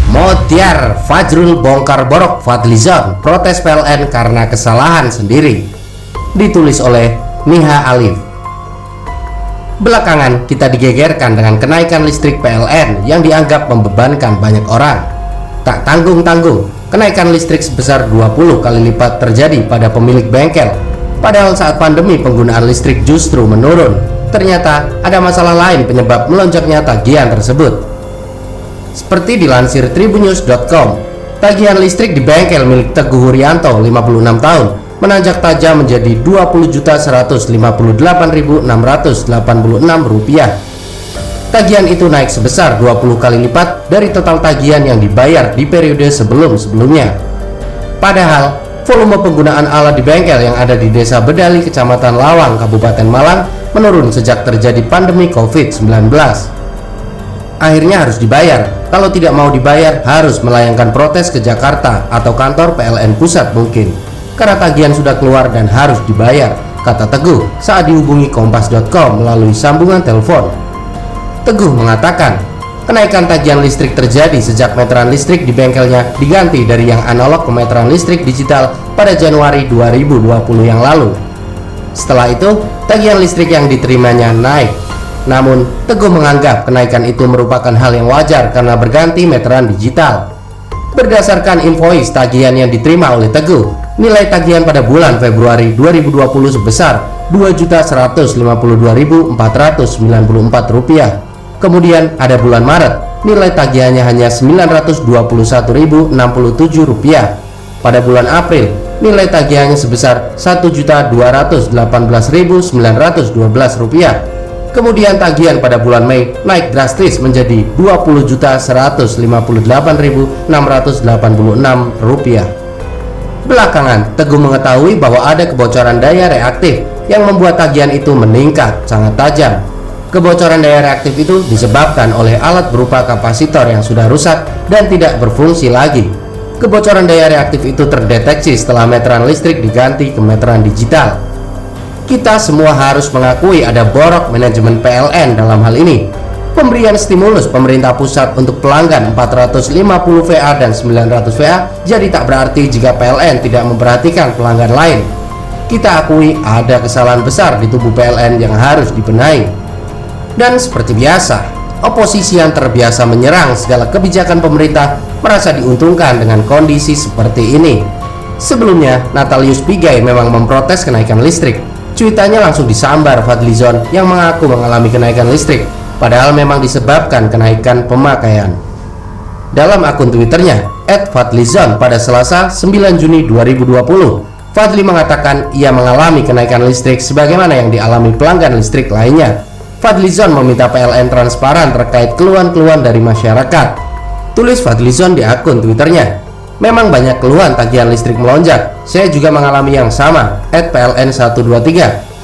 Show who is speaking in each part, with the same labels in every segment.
Speaker 1: Motiar, Fajrul bongkar borok Fadlizon, protes PLN karena kesalahan sendiri. Ditulis oleh Niha Alif. Belakangan kita digegerkan dengan kenaikan listrik PLN yang dianggap membebankan banyak orang. Tak tanggung-tanggung, kenaikan listrik sebesar 20 kali lipat terjadi pada pemilik bengkel. Padahal saat pandemi penggunaan listrik justru menurun. Ternyata ada masalah lain penyebab melonjaknya tagihan tersebut. Seperti dilansir tribunnews.com, tagihan listrik di bengkel milik Teguh Huryanto 56 tahun menanjak tajam menjadi Rp20.158.686. Tagihan itu naik sebesar 20 kali lipat dari total tagihan yang dibayar di periode sebelum-sebelumnya. Padahal, volume penggunaan alat di bengkel yang ada di Desa Bedali, Kecamatan Lawang, Kabupaten Malang menurun sejak terjadi pandemi COVID-19. Akhirnya harus dibayar. Kalau tidak mau dibayar, harus melayangkan protes ke Jakarta atau kantor PLN pusat mungkin. Karena tagihan sudah keluar dan harus dibayar, kata Teguh saat dihubungi Kompas.com melalui sambungan telepon. Teguh mengatakan, kenaikan tagihan listrik terjadi sejak meteran listrik di bengkelnya diganti dari yang analog ke meteran listrik digital pada Januari 2020 yang lalu. Setelah itu, tagihan listrik yang diterimanya naik. Namun, Teguh menganggap kenaikan itu merupakan hal yang wajar karena berganti meteran digital. Berdasarkan invoice tagihan yang diterima oleh Teguh, nilai tagihan pada bulan Februari 2020 sebesar Rp2.152.494. Kemudian ada bulan Maret, nilai tagihannya hanya Rp921.067. Pada bulan April, nilai tagihannya sebesar Rp1.218.912. Kemudian tagihan pada bulan Mei naik drastis menjadi Rp20.158.686. Belakangan, Teguh mengetahui bahwa ada kebocoran daya reaktif yang membuat tagihan itu meningkat sangat tajam. Kebocoran daya reaktif itu disebabkan oleh alat berupa kapasitor yang sudah rusak dan tidak berfungsi lagi. Kebocoran daya reaktif itu terdeteksi setelah meteran listrik diganti ke meteran digital. Kita semua harus mengakui ada borok manajemen PLN dalam hal ini. Pemberian stimulus pemerintah pusat untuk pelanggan 450 VA dan 900 VA jadi tak berarti jika PLN tidak memperhatikan pelanggan lain. Kita akui ada kesalahan besar di tubuh PLN yang harus dibenahi. Dan seperti biasa, oposisi yang terbiasa menyerang segala kebijakan pemerintah merasa diuntungkan dengan kondisi seperti ini. Sebelumnya, Natalius Pigai memang memprotes kenaikan listrik. Cuitannya langsung disambar Fadlizon yang mengaku mengalami kenaikan listrik, padahal memang disebabkan kenaikan pemakaian. Dalam akun Twitternya @Fadlizon pada Selasa 9 Juni 2020, Fadli mengatakan ia mengalami kenaikan listrik sebagaimana yang dialami pelanggan listrik lainnya. Fadlizon meminta PLN transparan terkait keluhan-keluhan dari masyarakat. Tulis Fadlizon di akun Twitternya, memang banyak keluhan tagihan listrik melonjak. Saya juga mengalami yang sama. @PLN123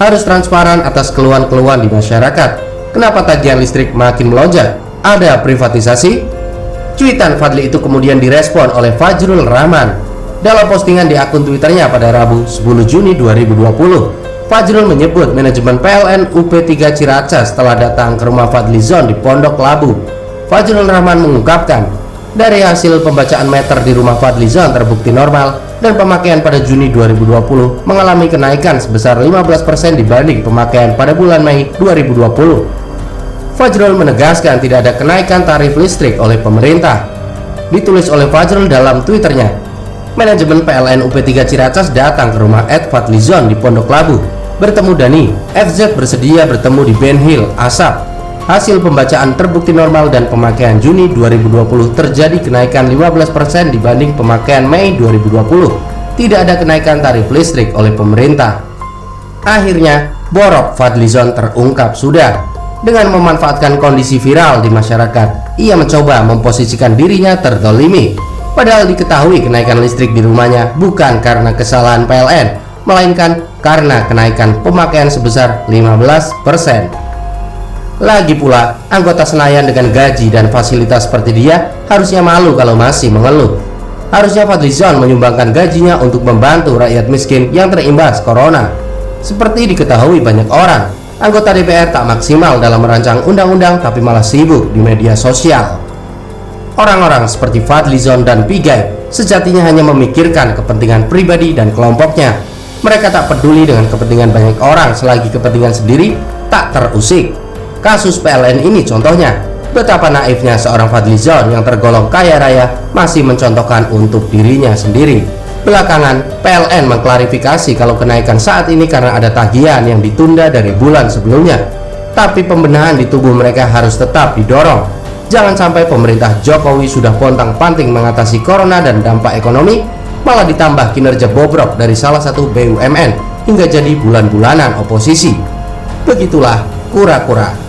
Speaker 1: harus transparan atas keluhan-keluhan di masyarakat. Kenapa tagihan listrik makin melonjak? Ada privatisasi? Cuitan Fadli itu kemudian direspon oleh Fajrul Rahman. Dalam postingan di akun Twitternya pada Rabu 10 Juni 2020, Fajrul menyebut manajemen PLN UP3 Ciracas telah datang ke rumah Fadlizon di Pondok Labu. Fajrul Rahman mengungkapkan, dari hasil pembacaan meter di rumah Fadlizon terbukti normal dan pemakaian pada Juni 2020 mengalami kenaikan sebesar 15% dibanding pemakaian pada bulan Mei 2020. Fajrul menegaskan tidak ada kenaikan tarif listrik oleh pemerintah. Ditulis oleh Fajrul dalam Twitternya, manajemen PLN UP3 Ciracas datang ke rumah @Fadlizon di Pondok Labu, bertemu Dani. FZ bersedia bertemu di Ben Hill, Asap. Hasil pembacaan terbukti normal dan pemakaian Juni 2020 terjadi kenaikan 15% dibanding pemakaian Mei 2020. Tidak ada kenaikan tarif listrik oleh pemerintah. Akhirnya, borok Fadlizon terungkap sudah. Dengan memanfaatkan kondisi viral di masyarakat, ia mencoba memposisikan dirinya terzalimi. Padahal diketahui kenaikan listrik di rumahnya bukan karena kesalahan PLN, melainkan karena kenaikan pemakaian sebesar 15%. Lagi pula, anggota Senayan dengan gaji dan fasilitas seperti dia harusnya malu kalau masih mengeluh. Harusnya Fadlizon menyumbangkan gajinya untuk membantu rakyat miskin yang terimbas corona. Seperti diketahui banyak orang, anggota DPR tak maksimal dalam merancang undang-undang tapi malah sibuk di media sosial. Orang-orang seperti Fadlizon dan Pigai sejatinya hanya memikirkan kepentingan pribadi dan kelompoknya. Mereka tak peduli dengan kepentingan banyak orang selagi kepentingan sendiri tak terusik. Kasus PLN ini contohnya. Betapa naifnya seorang Fadlizon yang tergolong kaya raya masih mencontohkan untuk dirinya sendiri. Belakangan, PLN mengklarifikasi kalau kenaikan saat ini karena ada tagihan yang ditunda dari bulan sebelumnya. Tapi pembenahan di tubuh mereka harus tetap didorong. Jangan sampai pemerintah Jokowi sudah pontang-panting mengatasi corona dan dampak ekonomi, malah ditambah kinerja bobrok dari salah satu BUMN hingga jadi bulan-bulanan oposisi. Begitulah kura-kura.